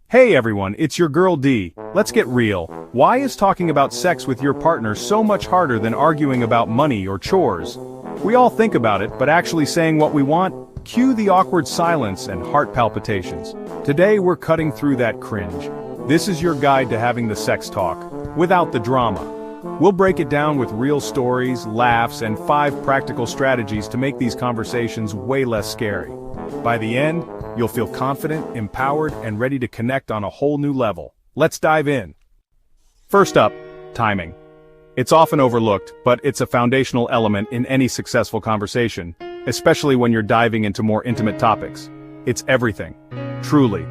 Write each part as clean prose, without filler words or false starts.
Hey everyone, it's your girl D. Let's get real. Why is talking about sex with your partner so much harder than arguing about money or chores? We all think about it, but actually saying what we want? Cue the awkward silence and heart palpitations. Today we're cutting through that cringe. This is your guide to having the sex talk, without the drama. We'll break it down with real stories, laughs, and 5 practical strategies to make these conversations way less scary. By the end, you'll feel confident, empowered, and ready to connect on a whole new level. Let's dive in. First up, timing. It's often overlooked, but it's a foundational element in any successful conversation, especially when you're diving into more intimate topics. It's everything. Truly.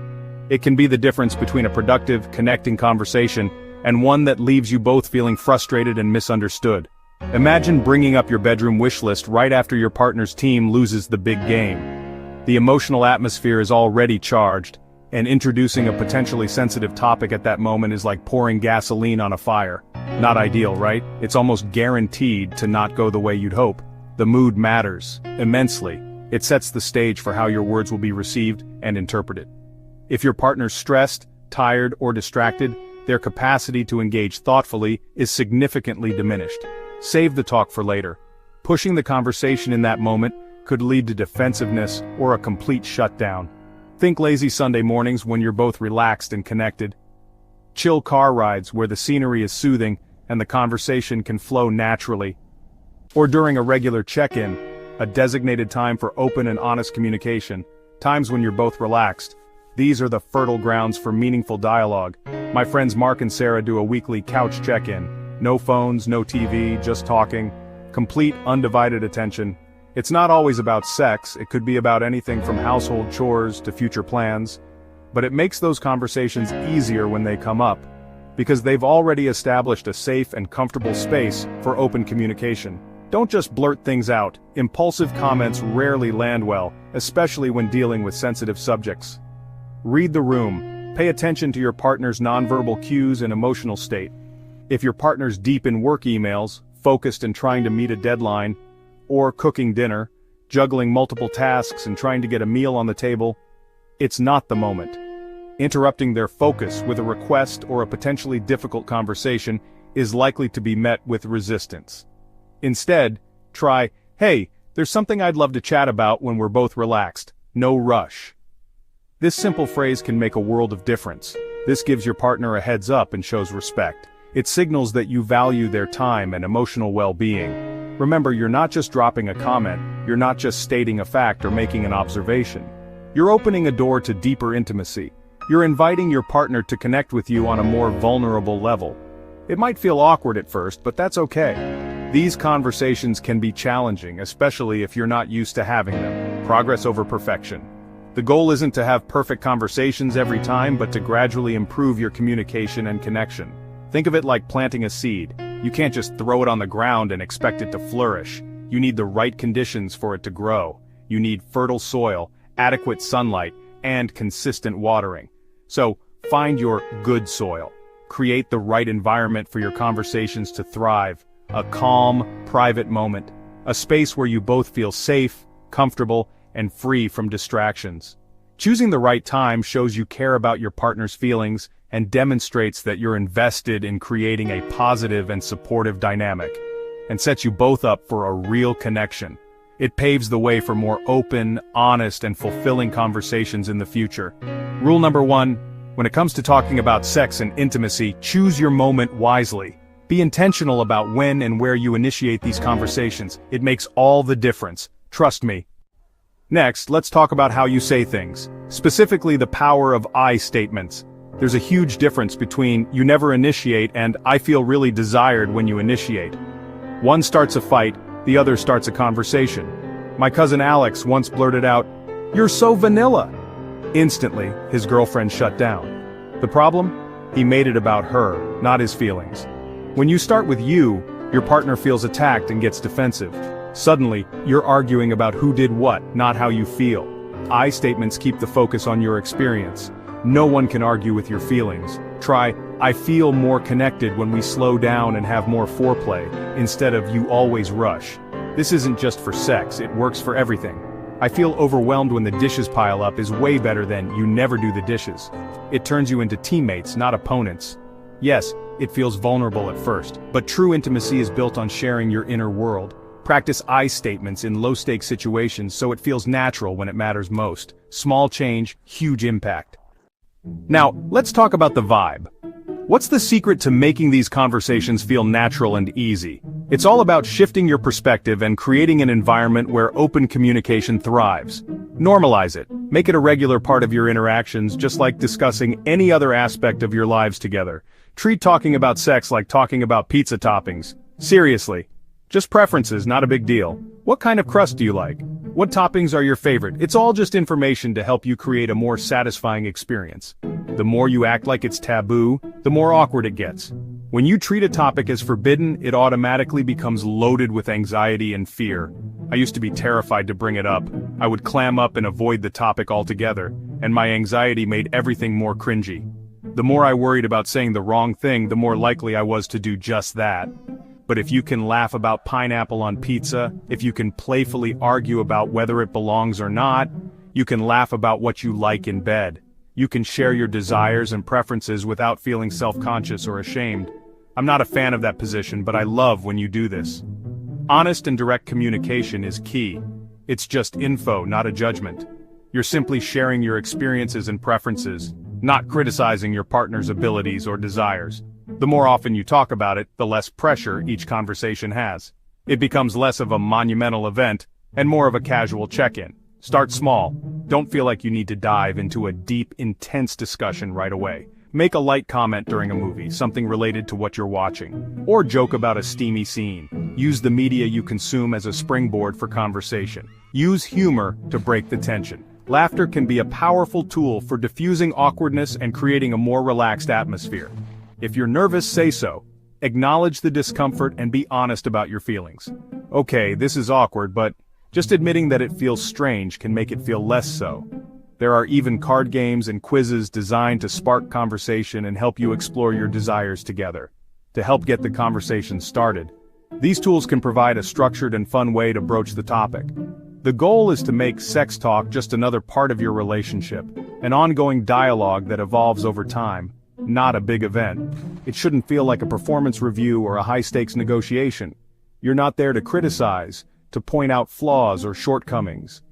It can be the difference between a productive, connecting conversation and one that leaves you both feeling frustrated and misunderstood. Imagine bringing up your bedroom wish list right after your partner's team loses the big game. The emotional atmosphere is already charged, and introducing a potentially sensitive topic at that moment is like pouring gasoline on a fire. Not ideal, right? It's almost guaranteed to not go the way you'd hope. The mood matters immensely. It sets the stage for how your words will be received and interpreted. If your partner's stressed, tired, or distracted, their capacity to engage thoughtfully is significantly diminished. Save the talk for later. Pushing the conversation in that moment could lead to defensiveness or a complete shutdown. Think lazy Sunday mornings when you're both relaxed and connected. Chill car rides where the scenery is soothing and the conversation can flow naturally. Or during a regular check-in, a designated time for open and honest communication, times when you're both relaxed. These are the fertile grounds for meaningful dialogue. My friends Mark and Sarah do a weekly couch check-in. No phones, no TV, just talking. Complete, undivided attention. It's not always about sex, it could be about anything from household chores to future plans. But it makes those conversations easier when they come up, because they've already established a safe and comfortable space for open communication. Don't just blurt things out. Impulsive comments rarely land well, especially when dealing with sensitive subjects. Read the room. Pay attention to your partner's nonverbal cues and emotional state. If your partner's deep in work emails, focused and trying to meet a deadline, or cooking dinner, juggling multiple tasks and trying to get a meal on the table, it's not the moment. Interrupting their focus with a request or a potentially difficult conversation is likely to be met with resistance. Instead, try, "Hey, there's something I'd love to chat about when we're both relaxed. No rush." This simple phrase can make a world of difference. This gives your partner a heads up and shows respect. It signals that you value their time and emotional well-being. Remember, you're not just dropping a comment, you're not just stating a fact or making an observation. You're opening a door to deeper intimacy. You're inviting your partner to connect with you on a more vulnerable level. It might feel awkward at first, but that's okay. These conversations can be challenging, especially if you're not used to having them. Progress over perfection. The goal isn't to have perfect conversations every time, but to gradually improve your communication and connection. Think of it like planting a seed. You can't just throw it on the ground and expect it to flourish. You need the right conditions for it to grow. You need fertile soil, adequate sunlight, and consistent watering. So, find your good soil. Create the right environment for your conversations to thrive. A calm, private moment. A space where you both feel safe, comfortable, and free from distractions. Choosing the right time shows you care about your partner's feelings and demonstrates that you're invested in creating a positive and supportive dynamic, and sets you both up for a real connection. It paves the way for more open, honest, and fulfilling conversations in the future. Rule number 1, when it comes to talking about sex and intimacy, choose your moment wisely. Be intentional about when and where you initiate these conversations. It makes all the difference. Trust me. Next, let's talk about how you say things, specifically the power of I statements. There's a huge difference between "you never initiate" and "I feel really desired when you initiate." One starts a fight, the other starts a conversation. My cousin Alex once blurted out, "You're so vanilla." Instantly, his girlfriend shut down. The problem? He made it about her, not his feelings. When you start with you, your partner feels attacked and gets defensive. Suddenly, you're arguing about who did what, not how you feel. I statements keep the focus on your experience. No one can argue with your feelings. Try, "I feel more connected when we slow down and have more foreplay," instead of "you always rush." This isn't just for sex, it works for everything. I feel overwhelmed when the dishes pile up is way better than you never do the dishes. It turns you into teammates, not opponents. Yes, it feels vulnerable at first, but true intimacy is built on sharing your inner world. Practice I statements in low-stakes situations so it feels natural when it matters most. Small change, huge impact. Now, let's talk about the vibe. What's the secret to making these conversations feel natural and easy? It's all about shifting your perspective and creating an environment where open communication thrives. Normalize it. Make it a regular part of your interactions, just like discussing any other aspect of your lives together. Treat talking about sex like talking about pizza toppings. Seriously. Just preferences, not a big deal. What kind of crust do you like? What toppings are your favorite? It's all just information to help you create a more satisfying experience. The more you act like it's taboo, the more awkward it gets. When you treat a topic as forbidden, it automatically becomes loaded with anxiety and fear. I used to be terrified to bring it up. I would clam up and avoid the topic altogether, and my anxiety made everything more cringy. The more I worried about saying the wrong thing, the more likely I was to do just that. But if you can laugh about pineapple on pizza, if you can playfully argue about whether it belongs or not, you can laugh about what you like in bed. You can share your desires and preferences without feeling self-conscious or ashamed. I'm not a fan of that position, but I love when you do this. Honest and direct communication is key. It's just info, not a judgment. You're simply sharing your experiences and preferences, not criticizing your partner's abilities or desires. The more often you talk about it, the less pressure each conversation has. It becomes less of a monumental event, and more of a casual check-in. Start small. Don't feel like you need to dive into a deep, intense discussion right away. Make a light comment during a movie, something related to what you're watching. Or joke about a steamy scene. Use the media you consume as a springboard for conversation. Use humor to break the tension. Laughter can be a powerful tool for diffusing awkwardness and creating a more relaxed atmosphere. If you're nervous, say so. Acknowledge the discomfort and be honest about your feelings. Okay, this is awkward, but just admitting that it feels strange can make it feel less so. There are even card games and quizzes designed to spark conversation and help you explore your desires together. To help get the conversation started, these tools can provide a structured and fun way to broach the topic. The goal is to make sex talk just another part of your relationship, an ongoing dialogue that evolves over time. Not a big event. It shouldn't feel like a performance review or a high-stakes negotiation. You're not there to criticize, to point out flaws or shortcomings.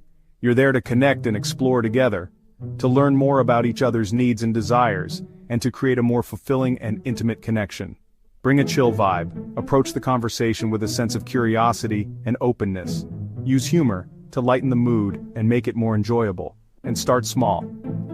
You're there to connect and explore together, to learn more about each other's needs and desires, and to create a more fulfilling and intimate connection. Bring a chill vibe, approach the conversation with a sense of curiosity and openness. Use humor to lighten the mood and make it more enjoyable. And start small.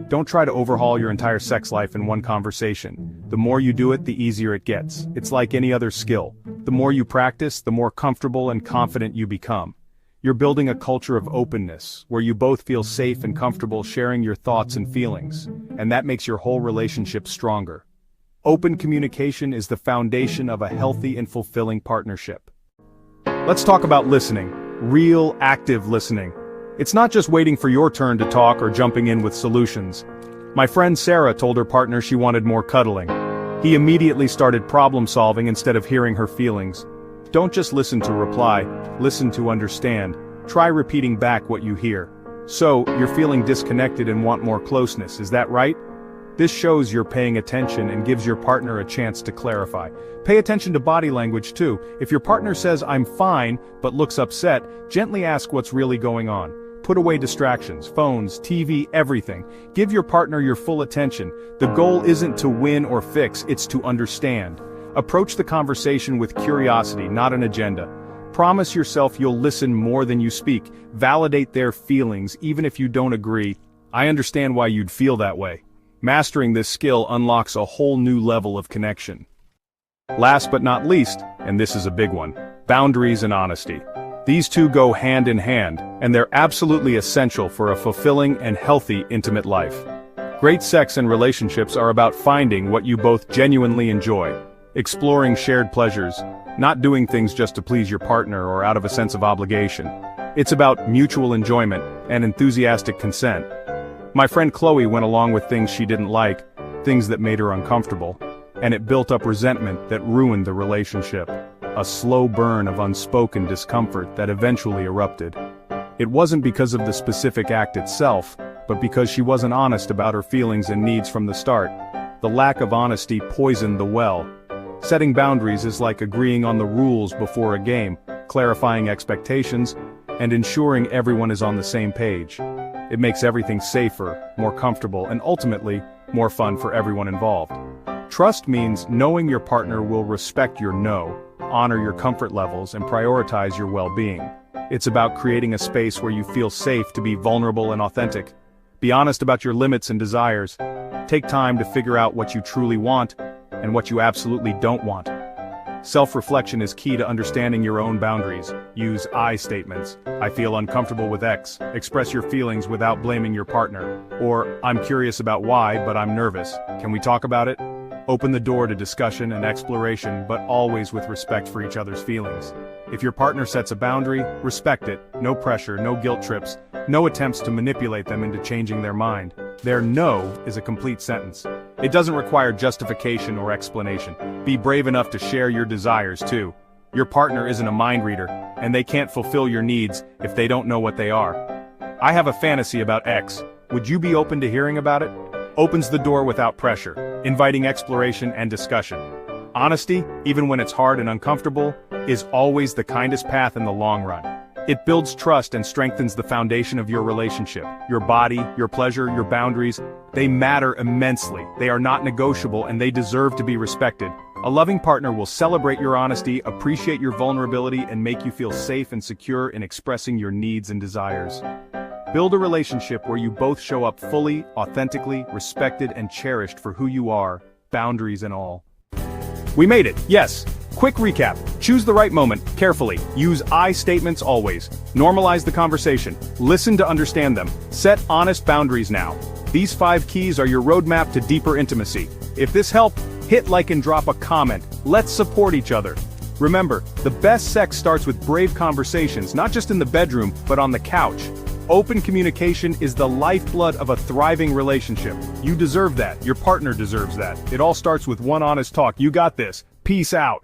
Don't try to overhaul your entire sex life in one conversation. The more you do it, the easier it gets. It's like any other skill. The more you practice, the more comfortable and confident you become. You're building a culture of openness, where you both feel safe and comfortable sharing your thoughts and feelings, and that makes your whole relationship stronger. Open communication is the foundation of a healthy and fulfilling partnership. Let's talk about listening. Real, active listening. It's not just waiting for your turn to talk or jumping in with solutions. My friend Sarah told her partner she wanted more cuddling. He immediately started problem solving instead of hearing her feelings. Don't just listen to reply, listen to understand. Try repeating back what you hear. So, you're feeling disconnected and want more closeness, is that right? This shows you're paying attention and gives your partner a chance to clarify. Pay attention to body language too. If your partner says, "I'm fine," but looks upset, gently ask what's really going on. Put away distractions, phones, TV, everything. Give your partner your full attention. The goal isn't to win or fix, it's to understand. Approach the conversation with curiosity, not an agenda. Promise yourself you'll listen more than you speak. Validate their feelings, even if you don't agree. I understand why you'd feel that way. Mastering this skill unlocks a whole new level of connection. Last but not least, and this is a big one, boundaries and honesty. These two go hand in hand, and they're absolutely essential for a fulfilling and healthy intimate life. Great sex and relationships are about finding what you both genuinely enjoy, exploring shared pleasures, not doing things just to please your partner or out of a sense of obligation. It's about mutual enjoyment and enthusiastic consent. My friend Chloe went along with things she didn't like, things that made her uncomfortable, and it built up resentment that ruined the relationship. A slow burn of unspoken discomfort that eventually erupted. It wasn't because of the specific act itself, but because she wasn't honest about her feelings and needs from the start. The lack of honesty poisoned the well. Setting boundaries is like agreeing on the rules before a game, clarifying expectations, and ensuring everyone is on the same page. It makes everything safer, more comfortable, and ultimately, more fun for everyone involved. Trust means knowing your partner will respect your no, honor your comfort levels, and prioritize your well-being. It's about creating a space where you feel safe to be vulnerable and authentic. Be honest about your limits and desires. Take time to figure out what you truly want and what you absolutely don't want. Self-reflection is key to understanding your own boundaries. Use I statements. I feel uncomfortable with X. Express your feelings without blaming your partner. Or, I'm curious about Y, but I'm nervous. Can we talk about it? Open the door to discussion and exploration, but always with respect for each other's feelings. If your partner sets a boundary, respect it. No pressure, no guilt trips, no attempts to manipulate them into changing their mind. Their no is a complete sentence. It doesn't require justification or explanation. Be brave enough to share your desires too. Your partner isn't a mind reader, and they can't fulfill your needs if they don't know what they are. I have a fantasy about X. Would you be open to hearing about it? Opens the door without pressure, inviting exploration and discussion. Honesty, even when it's hard and uncomfortable, is always the kindest path in the long run. It builds trust and strengthens the foundation of your relationship. Your body, your pleasure, your boundaries, they matter immensely. They are not negotiable and they deserve to be respected. A loving partner will celebrate your honesty, appreciate your vulnerability, and make you feel safe and secure in expressing your needs and desires. Build a relationship where you both show up fully, authentically, respected, and cherished for who you are, boundaries and all. We made it, yes. Quick recap. Choose the right moment, carefully. Use I statements always. Normalize the conversation. Listen to understand them. Set honest boundaries now. These 5 keys are your roadmap to deeper intimacy. If this helped, hit like and drop a comment. Let's support each other. Remember, the best sex starts with brave conversations, not just in the bedroom, but on the couch. Open communication is the lifeblood of a thriving relationship. You deserve that. Your partner deserves that. It all starts with one honest talk. You got this. Peace out.